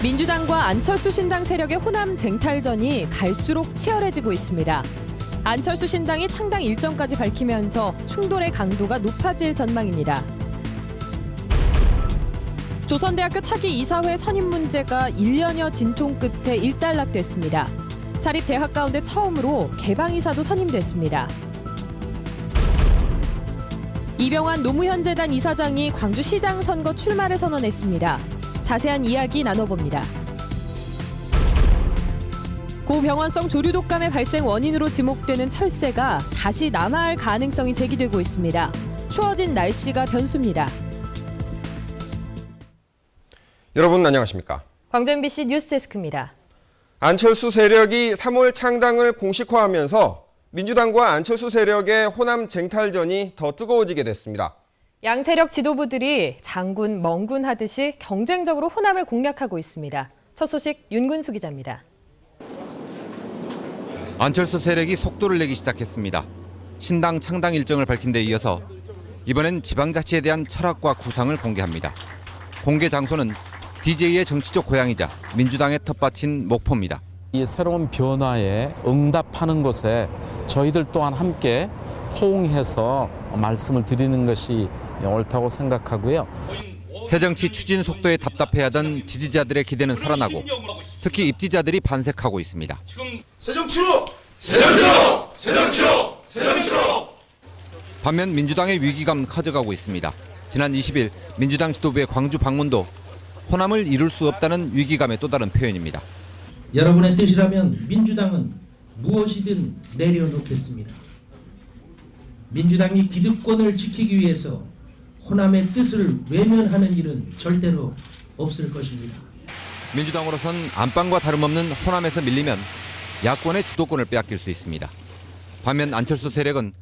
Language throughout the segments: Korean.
민주당과 안철수 신당 세력의 호남 쟁탈전이 갈수록 치열해지고 있습니다. 안철수 신당이 창당 일정까지 밝히면서 충돌의 강도가 높아질 전망입니다. 조선대학교 차기 이사회 선임 문제가 1년여 진통 끝에 일단락됐습니다. 사립대학 가운데 처음으로 개방이사도 선임됐습니다. 이병환 노무현재단 이사장이 광주시장 선거 출마를 선언했습니다. 자세한 이야기 나눠봅니다. 고병원성 조류 독감의 발생 원인으로 지목되는 철새가 다시 남하할 가능성이 제기되고 있습니다. 추워진 날씨가 변수입니다. 여러분 안녕하십니까? 광주 MBC 뉴스데스크입니다. 안철수 세력이 3월 창당을 공식화하면서 민주당과 안철수 세력의 호남 쟁탈전이 더 뜨거워지게 됐습니다. 양 세력 지도부들이 장군, 멍군 하듯이 경쟁적으로 호남을 공략하고 있습니다. 첫 소식 윤근수 기자입니다. 안철수 세력이 속도를 내기 시작했습니다. 신당 창당 일정을 밝힌 데 이어서 이번엔 지방자치에 대한 철학과 구상을 공개합니다. 공개 장소는 DJ의 정치적 고향이자 민주당의 텃밭인 목포입니다. 이 새로운 변화에 응답하는 것에 저희들 또한 함께 호응해서 말씀을 드리는 것이 옳다고 생각하고요. 새정치 추진 속도에 답답해하던 지지자들의 기대는 살아나고 특히 입지자들이 반색하고 있습니다. 새정치로! 새정치로! 새정치로! 새정치로! 반면 민주당의 위기감 커져가고 있습니다. 지난 20일 민주당 지도부의 광주 방문도 호남을 이룰 수 없다는 위기감의 또 다른 표현입니다. 여러분의 뜻이라면 민주당은 무엇이든 내려놓겠습니다. 민주당이 기득권을 지키기 위해서 호남의 뜻을 외면하는 일은 절대로 없을 것입니다. 민주당으로선 안방과 다름없는 호남에서 밀리면 야권의 주도권을 빼앗길 수 있습니다. 반면 안철수 세력은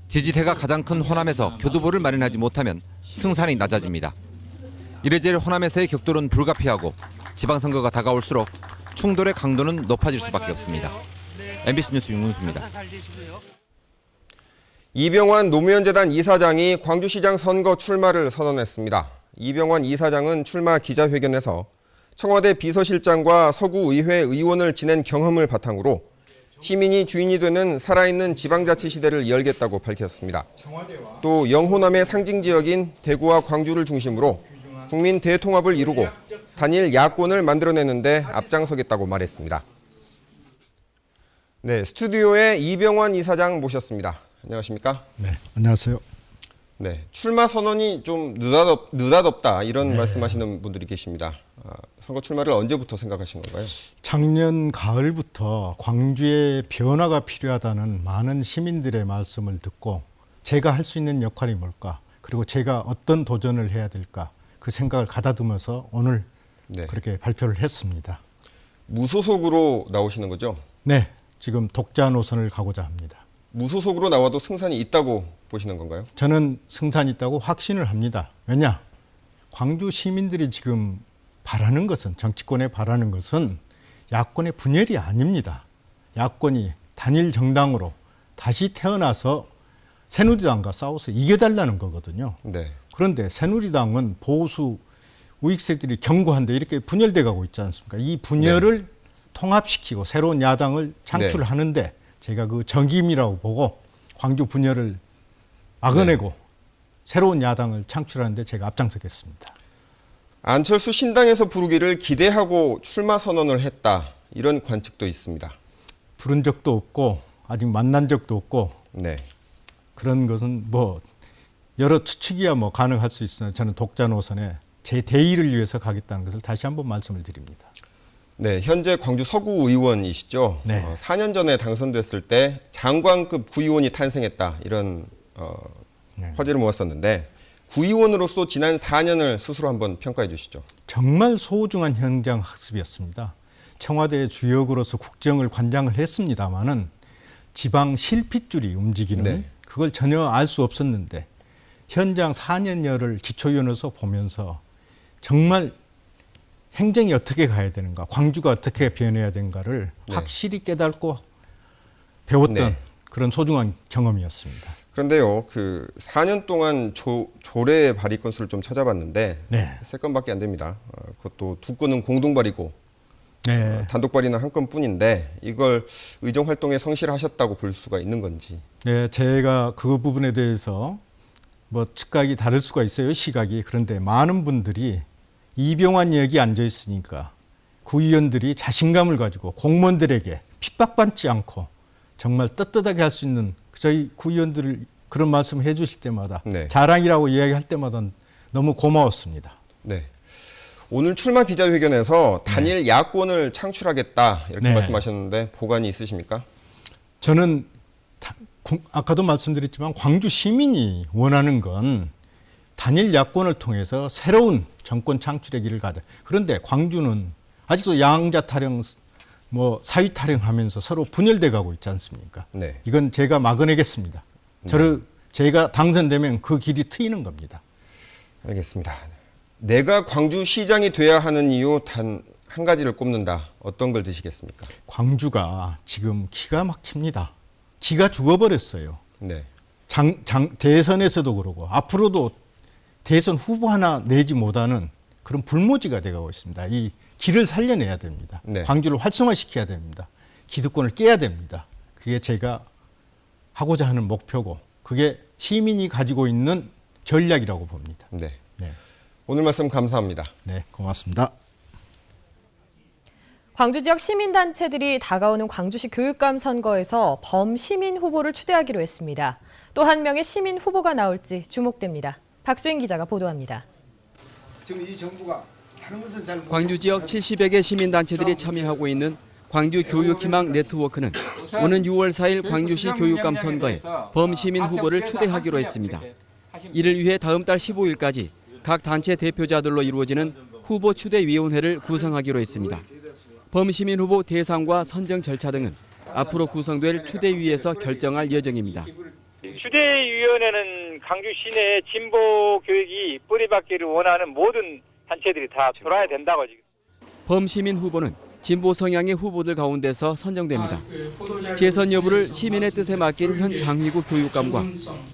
지지세가 가장 큰 호남에서 교두보를 마련하지 못하면 승산이 낮아집니다. 이래저래 호남에서의 격돌은 불가피하고 지방선거가 다가올수록 충돌의 강도는 높아질 수밖에 없습니다. MBC 뉴스 윤근수입니다. 이병환 노무현재단 이사장이 광주시장 선거 출마를 선언했습니다. 이병환 이사장은 출마 기자회견에서 청와대 비서실장과 서구의회 의원을 지낸 경험을 바탕으로 시민이 주인이 되는 살아있는 지방자치 시대를 열겠다고 밝혔습니다. 또 영호남의 상징 지역인 대구와 광주를 중심으로 국민 대통합을 이루고 단일 야권을 만들어내는데 앞장서겠다고 말했습니다. 네, 스튜디오에 이병환 이사장 모셨습니다. 안녕하십니까? 네, 안녕하세요. 네, 출마 선언이 좀 느닷없다 이런 말씀하시는 분들이 계십니다. 선거 출마를 언제부터 생각하신 건가요? 작년 가을부터 광주에 변화가 필요하다는 많은 시민들의 말씀을 듣고 제가 할 수 있는 역할이 뭘까? 그리고 제가 어떤 도전을 해야 될까? 그 생각을 가다듬어서 오늘 그렇게 발표를 했습니다. 무소속으로 나오시는 거죠? 네, 지금 독자 노선을 가고자 합니다. 무소속으로 나와도 승산이 있다고 보시는 건가요? 저는 승산이 있다고 확신을 합니다. 왜냐? 광주 시민들이 지금 바라는 것은, 정치권에 바라는 것은 야권의 분열이 아닙니다. 야권이 단일 정당으로 다시 태어나서 새누리당과 싸워서 이겨달라는 거거든요. 네. 그런데 새누리당은 보수 우익세들이 견고한데 이렇게 분열돼 가고 있지 않습니까? 이 분열을 통합시키고 새로운 야당을 창출하는데 제가 그 적임이라고 보고 광주 분열을 막아내고 새로운 야당을 창출하는데 제가 앞장서겠습니다. 안철수 신당에서 부르기를 기대하고 출마 선언을 했다. 이런 관측도 있습니다. 부른 적도 없고 아직 만난 적도 없고 그런 것은 뭐 여러 추측이야 뭐 가능할 수 있으나 저는 독자 노선에 제 대의를 위해서 가겠다는 것을 다시 한번 말씀을 드립니다. 네, 현재 광주 서구 의원이시죠. 네. 4년 전에 당선됐을 때 장관급 구의원이 탄생했다. 이런 화제를 모았었는데 구의원으로서 지난 4년을 스스로 한번 평가해 주시죠. 정말 소중한 현장 학습이었습니다. 청와대 주역으로서 국정을 관장을 했습니다마는 지방 실핏줄이 움직이는 그걸 전혀 알 수 없었는데 현장 4년여를 기초위원으로서 보면서 정말 행정이 어떻게 가야 되는가, 광주가 어떻게 변해야 되는가를 확실히 깨닫고 배웠던 그런 소중한 경험이었습니다. 그런데요, 그 4년 동안 조례 발의 건수를 좀 찾아봤는데 네. 3건밖에 안 됩니다. 그것도 2건은 공동 발의고 네. 단독 발의는 1건뿐인데 이걸 의정 활동에 성실하셨다고 볼 수가 있는 건지. 네, 제가 그 부분에 대해서 뭐 측각이 다를 수가 있어요, 시각이. 그런데 많은 분들이 이병환 여기 앉아 있으니까 구의원들이 자신감을 가지고 공무원들에게 핍박받지 않고 정말 떳떳하게 할 수 있는 저희 구의원들을 그런 말씀 해주실 때마다 네. 자랑이라고 이야기할 때마다 너무 고마웠습니다. 네. 오늘 출마 기자회견에서 단일 야권을 창출하겠다 이렇게 네. 말씀하셨는데 보관이 있으십니까? 저는 아까도 말씀드렸지만 광주 시민이 원하는 건 단일 야권을 통해서 새로운 정권 창출의 길을 가자. 그런데 광주는 아직도 양자 타령, 뭐 사위 타령하면서 서로 분열돼 가고 있지 않습니까? 네. 이건 제가 막아내겠습니다. 제가 당선되면 그 길이 트이는 겁니다. 알겠습니다. 내가 광주시장이 돼야 하는 이유 단 한 가지를 꼽는다. 어떤 걸 드시겠습니까? 광주가 지금 기가 막힙니다. 기가 죽어버렸어요. 네. 대선에서도 그러고 앞으로도 대선 후보 하나 내지 못하는 그런 불모지가 되고 있습니다. 이 길을 살려내야 됩니다. 네. 광주를 활성화시켜야 됩니다. 기득권을 깨야 됩니다. 그게 제가 하고자 하는 목표고 그게 시민이 가지고 있는 전략이라고 봅니다. 네. 네, 오늘 말씀 감사합니다. 네, 고맙습니다. 광주 지역 시민단체들이 다가오는 광주시 교육감 선거에서 범시민 후보를 추대하기로 했습니다. 또 한 명의 시민 후보가 나올지 주목됩니다. 박수인 기자가 보도합니다. 지금 이 정부가 다른 것은 잘 광주 지역 70여 개 시민단체들이 참여하고 있는 광주 교육희망 네트워크는 오는 6월 4일 광주시 교육감 선거에 범시민 후보를 추대하기로 했습니다. 이를 위해 다음 달 15일까지 각 단체 대표자들로 이루어지는 후보 추대위원회를 구성하기로 했습니다. 범시민 후보 대상과 선정 절차 등은 앞으로 구성될 추대위에서 결정할 예정입니다. 추대위원회는 광주 시내 진보 교육이 뿌리박기를 원하는 모든 단체들이 다 들어야 된다고 지금. 범시민 후보는 진보 성향의 후보들 가운데서 선정됩니다. 재선 여부를 시민의 뜻에 맡긴 현 장희구 교육감과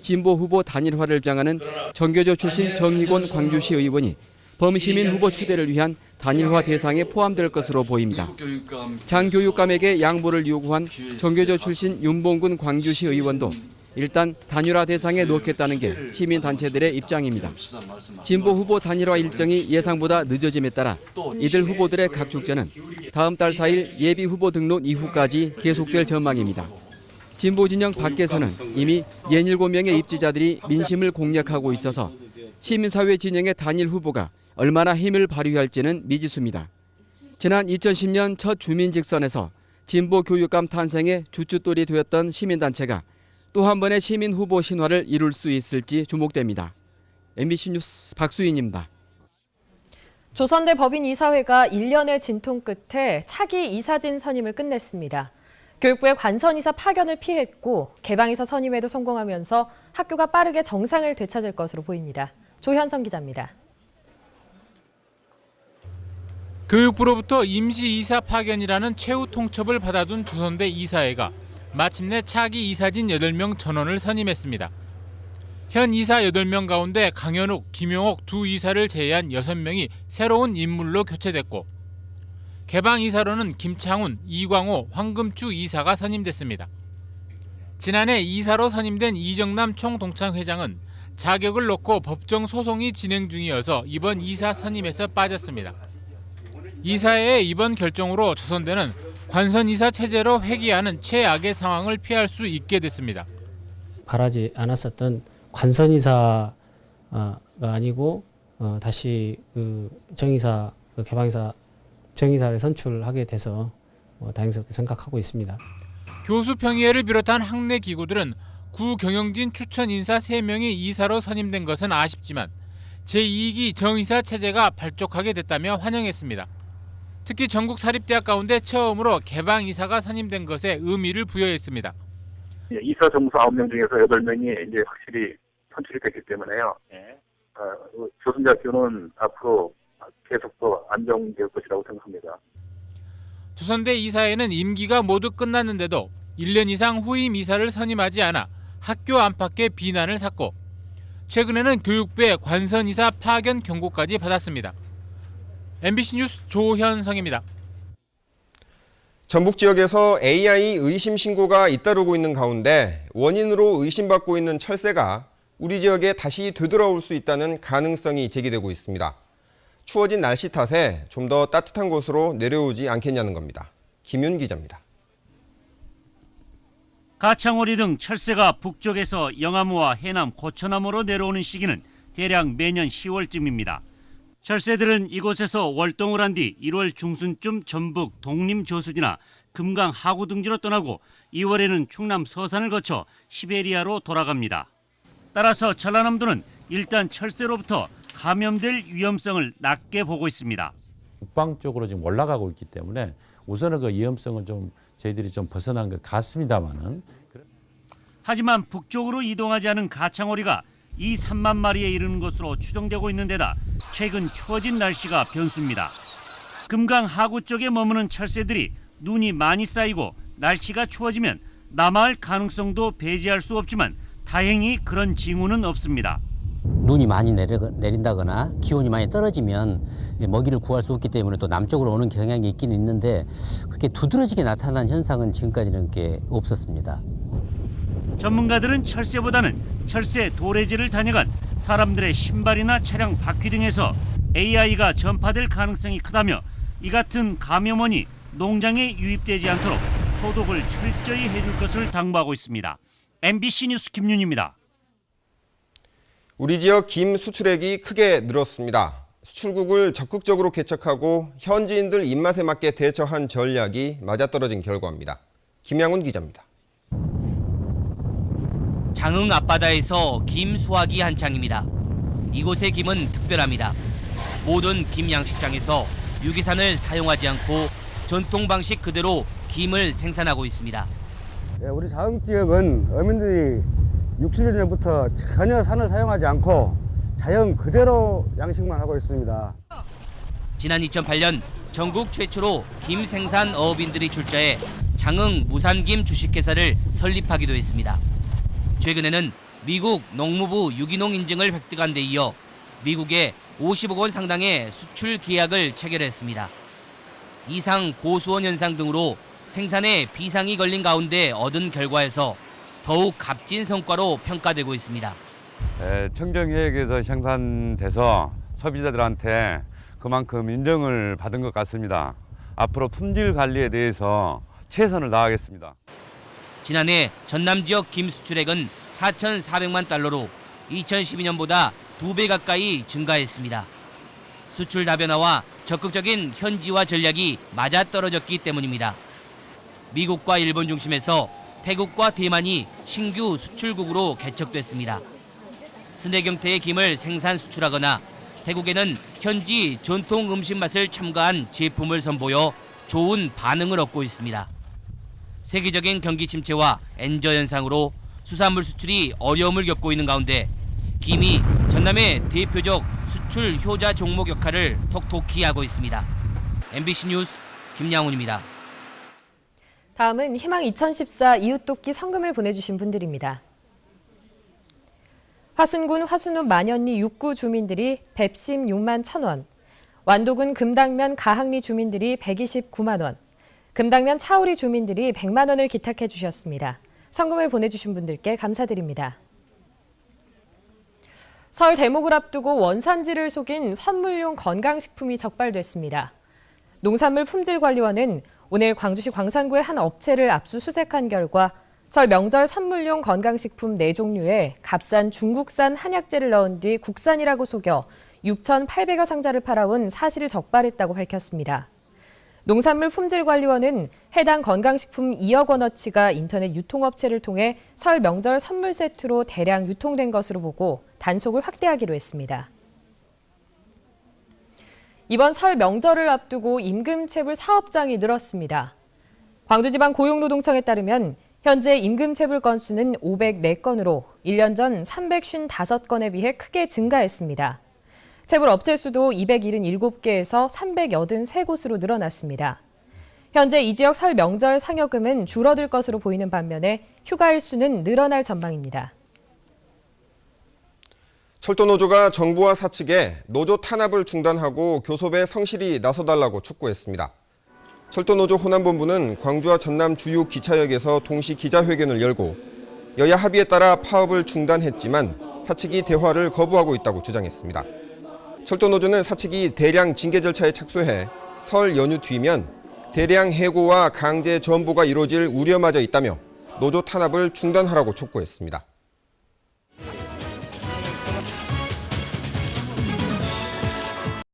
진보 후보 단일화를 주장하는 정교조 출신 정희곤 광주시 의원이 범시민 후보 추대를 위한 단일화 대상에 포함될 것으로 보입니다. 장 교육감에게 양보를 요구한 정교조 출신 윤봉근 광주시 의원도 일단 단일화 대상에 넣겠다는 게 시민단체들의 입장입니다. 진보 후보 단일화 일정이 예상보다 늦어짐에 따라 이들 후보들의 각 축제는 다음 달 4일 예비 후보 등록 이후까지 계속될 전망입니다. 진보 진영 밖에서는 이미 67명의 입지자들이 민심을 공략하고 있어서 시민사회 진영의 단일 후보가 얼마나 힘을 발휘할지는 미지수입니다. 지난 2010년 첫 주민직선에서 진보 교육감 탄생의 주춧돌이 되었던 시민단체가 또 한 번의 시민 후보 신화를 이룰 수 있을지 주목됩니다. MBC 뉴스 박수인입니다. 조선대 법인이사회가 1년의 진통 끝에 차기 이사진 선임을 끝냈습니다. 교육부의 관선이사 파견을 피했고 개방이사 선임에도 성공하면서 학교가 빠르게 정상을 되찾을 것으로 보입니다. 조현성 기자입니다. 교육부로부터 임시이사 파견이라는 최후 통첩을 받아둔 조선대 이사회가 마침내 차기 이사진 8명 전원을 선임했습니다. 현 이사 8명 가운데 강현욱, 김용옥 두 이사를 제외한 6명이 새로운 인물로 교체됐고 개방 이사로는 김창훈, 이광호, 황금추 이사가 선임됐습니다. 지난해 이사로 선임된 이정남 총동창회장은 자격을 놓고 법정 소송이 진행 중이어서 이번 이사 선임에서 빠졌습니다. 이사회의 이번 결정으로 조선대는 관선이사 체제로 회귀하는 최악의 상황을 피할 수 있게 됐습니다. 바라지 않았었던 관선이사가 아니고 다시 그 정이사, 개방이사, 정이사를 선출하게 돼서 다행스럽게 생각하고 있습니다. 교수평의회를 비롯한 학내 기구들은 구 경영진 추천 인사 3명이 이사로 선임된 것은 아쉽지만 제2기 정이사 체제가 발족하게 됐다며 환영했습니다. 특히 전국 사립대학 가운데 처음으로 개방 이사가 선임된 것에 의미를 부여했습니다. 이사 정무사 9명 중에서 8명이 이제 확실히 선출이 됐기 때문에요. 조선대학교는 앞으로 계속 더 안정될 것이라고 생각합니다. 조선대 이사회는 임기가 모두 끝났는데도 1년 이상 후임 이사를 선임하지 않아 학교 안팎의 비난을 샀고 최근에는 교육부의 관선이사 파견 경고까지 받았습니다. MBC 뉴스 조현성입니다. 전북 지역에서 AI 의심 신고가 잇따르고 있는 가운데 원인으로 의심받고 있는 철새가 우리 지역에 다시 되돌아올 수 있다는 가능성이 제기되고 있습니다. 추워진 날씨 탓에 좀 더 따뜻한 곳으로 내려오지 않겠냐는 겁니다. 김윤 기자입니다. 가창오리 등 철새가 북쪽에서 영암호와 해남 고처남으로 내려오는 시기는 대략 매년 10월쯤입니다. 철새들은 이곳에서 월동을 한 뒤 1월 중순쯤 전북 독림저수지나 금강 하구 등지로 떠나고 2월에는 충남 서산을 거쳐 시베리아로 돌아갑니다. 따라서 전라남도는 일단 철새로부터 감염될 위험성을 낮게 보고 있습니다. 북방 쪽으로 지금 올라가고 있기 때문에 우선은 그 위험성은 좀 저희들이 좀 벗어난 것 같습니다만은. 하지만 북쪽으로 이동하지 않은 가창오리가 2, 3만 마리에 이르는 것으로 추정되고 있는 데다 최근 추워진 날씨가 변수입니다. 금강 하구 쪽에 머무는 철새들이 눈이 많이 쌓이고 날씨가 추워지면 남하할 가능성도 배제할 수 없지만 다행히 그런 징후는 없습니다. 눈이 많이 내린다거나 기온이 많이 떨어지면 먹이를 구할 수 없기 때문에 또 남쪽으로 오는 경향이 있긴 있는데 그렇게 두드러지게 나타난 현상은 지금까지는 게 없었습니다. 전문가들은 철새보다는 철새 도래지를 다녀간 사람들의 신발이나 차량 바퀴 등에서 AI가 전파될 가능성이 크다며 이 같은 감염원이 농장에 유입되지 않도록 소독을 철저히 해줄 것을 당부하고 있습니다. MBC 뉴스 김윤입니다. 우리 지역 김 수출액이 크게 늘었습니다. 수출국을 적극적으로 개척하고 현지인들 입맛에 맞게 대처한 전략이 맞아떨어진 결과입니다. 김양훈 기자입니다. 장흥 앞바다에서 김 수확이 한창입니다. 이곳의 김은 특별합니다. 모든 김 양식장에서 유기산을 사용하지 않고 전통 방식 그대로 김을 생산하고 있습니다. 우리 장흥 지역은 어민들이 6, 7년 전부터 전혀 산을 사용하지 않고 자연 그대로 양식만 하고 있습니다. 지난 2008년 전국 최초로 김 생산 어업인들이 출자해 장흥 무산김 주식회사를 설립하기도 했습니다. 최근에는 미국 농무부 유기농 인증을 획득한 데 이어 미국에 50억 원 상당의 수출 계약을 체결했습니다. 이상 고수원 현상 등으로 생산에 비상이 걸린 가운데 얻은 결과에서 더욱 값진 성과로 평가되고 있습니다. 청정해역에서 생산돼서 소비자들한테 그만큼 인정을 받은 것 같습니다. 앞으로 품질 관리에 대해서 최선을 다하겠습니다. 지난해 전남 지역 김 수출액은 4,400만 달러로 2012년보다 2배 가까이 증가했습니다. 수출 다변화와 적극적인 현지화 전략이 맞아떨어졌기 때문입니다. 미국과 일본 중심에서 태국과 대만이 신규 수출국으로 개척됐습니다. 스낵 형태의 김을 생산 수출하거나 태국에는 현지 전통 음식 맛을 첨가한 제품을 선보여 좋은 반응을 얻고 있습니다. 세계적인 경기 침체와 엔저 현상으로 수산물 수출이 어려움을 겪고 있는 가운데 김이 전남의 대표적 수출 효자 종목 역할을 톡톡히 하고 있습니다. MBC 뉴스 김양훈입니다. 다음은 희망 2014 이웃돕기 성금을 보내주신 분들입니다. 화순군 화순읍 만현리 6구 주민들이 116만 1,000원, 완도군 금당면 가항리 주민들이 129만 원, 금당면 차오리 주민들이 100만 원을 기탁해 주셨습니다. 성금을 보내주신 분들께 감사드립니다. 설 대목을 앞두고 원산지를 속인 선물용 건강식품이 적발됐습니다. 농산물 품질관리원은 오늘 광주시 광산구의 한 업체를 압수수색한 결과 설 명절 선물용 건강식품 4종류에 값싼 중국산 한약재를 넣은 뒤 국산이라고 속여 6,800여 상자를 팔아온 사실을 적발했다고 밝혔습니다. 농산물 품질관리원은 해당 건강식품 2억 원어치가 인터넷 유통업체를 통해 설 명절 선물 세트로 대량 유통된 것으로 보고 단속을 확대하기로 했습니다. 이번 설 명절을 앞두고 임금체불 사업장이 늘었습니다. 광주지방고용노동청에 따르면 현재 임금체불 건수는 504건으로 1년 전 355건에 비해 크게 증가했습니다. 체불 업체 수도 277개에서 383곳으로 늘어났습니다. 현재 이 지역 설 명절 상여금은 줄어들 것으로 보이는 반면에 휴가 일수는 늘어날 전망입니다. 철도노조가 정부와 사측에 노조 탄압을 중단하고 교섭에 성실히 나서달라고 촉구했습니다. 철도노조 호남본부는 광주와 전남 주요 기차역에서 동시 기자회견을 열고 여야 합의에 따라 파업을 중단했지만 사측이 대화를 거부하고 있다고 주장했습니다. 철도노조는 사측이 대량 징계 절차에 착수해 설 연휴 뒤면 대량 해고와 강제 전보가 이루어질 우려마저 있다며 노조 탄압을 중단하라고 촉구했습니다.